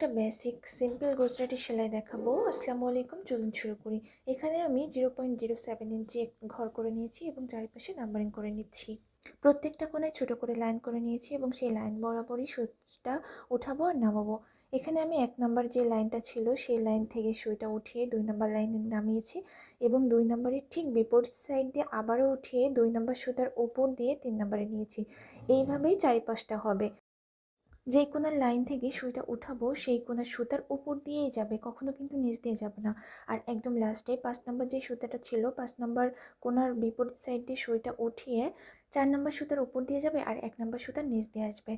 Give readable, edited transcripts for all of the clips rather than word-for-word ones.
একটা basic simple Gujarati সেলাই দেখাবো। আসসালামু আলাইকুম, চলুন শুরু করি। এখানে আমি 0.07 ইঞ্চি ঘর করে নিয়েছি এবং চারিপাশে নাম্বারিং করে নিচ্ছি। প্রত্যেকটা কোণায় ছোট করে লাইন করে নিয়েছি এবং সেই লাইন বরাবরই সুচটা উঠাবো আর নামাবো। এখানে আমি 1 নাম্বার যে লাইনটা ছিল সেই লাইন থেকে সুইটা উঠিয়ে 2 নাম্বার লাইনে নামিয়েছি এবং 2 নাম্বারের ঠিক বিপরীত সাইড দিয়ে আবারও উঠিয়ে 2 নাম্বার সুতার উপর দিয়ে 3 নাম্বারে নিয়েছি। এইভাবেই চারিপাশটা হবে। যেই কোণার লাইন থেকে সুইটা উঠাবো সেই কোণার সুতার উপর দিয়েই যাবে, কখনো কিন্তু নিচ দিয়ে যাবে না। আর একদম লাস্টে 5 নাম্বার যে সুতাটা ছিল, 5 নাম্বার কোণার বিপরীত সাইড দিয়ে সুইটা উঠিয়ে 4 নাম্বার সুতার উপর দিয়ে যাবে আর 1 নাম্বার সুতার নিচ দিয়ে আসবে।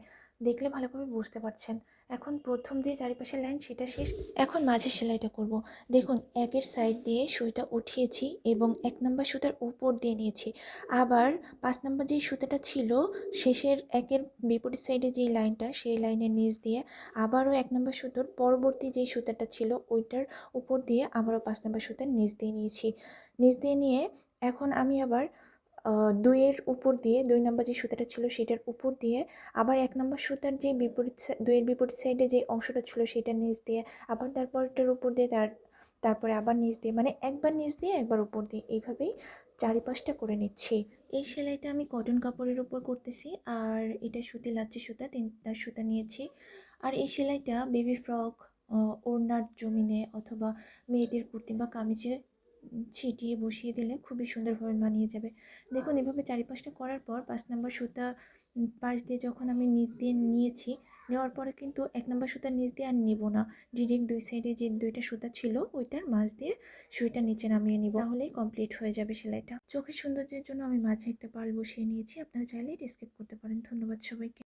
দেখলে ভালোভাবে বুঝতে পারছেন। এখন প্রথম যে চারিপাশের লাইন সেটা শেষ, এখন মাঝের সেলাইটা করব। দেখুন, 1-এর সাইড দিয়ে সুইটা উঠিয়েছি এবং 1 নাম্বার সুতার উপর দিয়ে নিয়েছি। আবার 5 নাম্বার যেই সুতাটা ছিল শেষের 1-এর বিপরীত সাইডে যেই লাইনটা, সেই লাইনের নিচ দিয়ে আবারও 1 নাম্বার সুতোর পরবর্তী যেই সুতাটা ছিল ওইটার উপর দিয়ে আবারও 5 নাম্বার সুতার নিচ দিয়ে নিয়েছি। নিচ দিয়ে নিয়ে এখন আমি আবার 2-এর উপর দিয়ে 2 নাম্বার যে সুতাটা ছিল সেটার উপর দিয়ে আবার 1 নাম্বার সুতার যে বিপরীত 2-এর বিপরীত সাইডে যে অংশটা ছিল সেটার নিচ দিয়ে আবার তারপরটার উপর দিয়ে তারপরে আবার নিচ দিয়ে, মানে একবার নিচ দিয়ে একবার উপর দিয়ে, এইভাবেই চারিপাশটা করে নিচ্ছি। এই সেলাইটা আমি কটন কাপড়ের উপর করতেছি আর এটা সুতি লাচ্ছি সুতা, 3টা সুতা নিয়েছি। আর এই সেলাইটা বেবি ফ্রক, ওড়নার জমিনে অথবা মেয়েদের কুর্তি বা কামিজে ছিটিয়ে বসিয়ে দিলে খুবই সুন্দরভাবে মানিয়ে যাবে। দেখুন, এভাবে চারিপাশটা করার পর 5 নাম্বার সুতা পাশ দিয়ে যখন আমি নিচ দিয়ে নিয়েছি, নেওয়ার পরে কিন্তু 1 নাম্বার সুতার নিচ দিয়ে আর নিব না। ডিরেক্ট 2 সাইডে যে 2টা সুতা ছিল ওইটার মাঝ দিয়ে সুইটা নিচে নামিয়ে নিব, তাহলেই কমপ্লিট হয়ে যাবে সেলাইটা। চোখের সৌন্দর্যের জন্য আমি মাঝে একটা পাল বসিয়ে নিয়েছি, আপনারা চাইলে এটা স্কিপ করতে পারেন। ধন্যবাদ সবাইকে।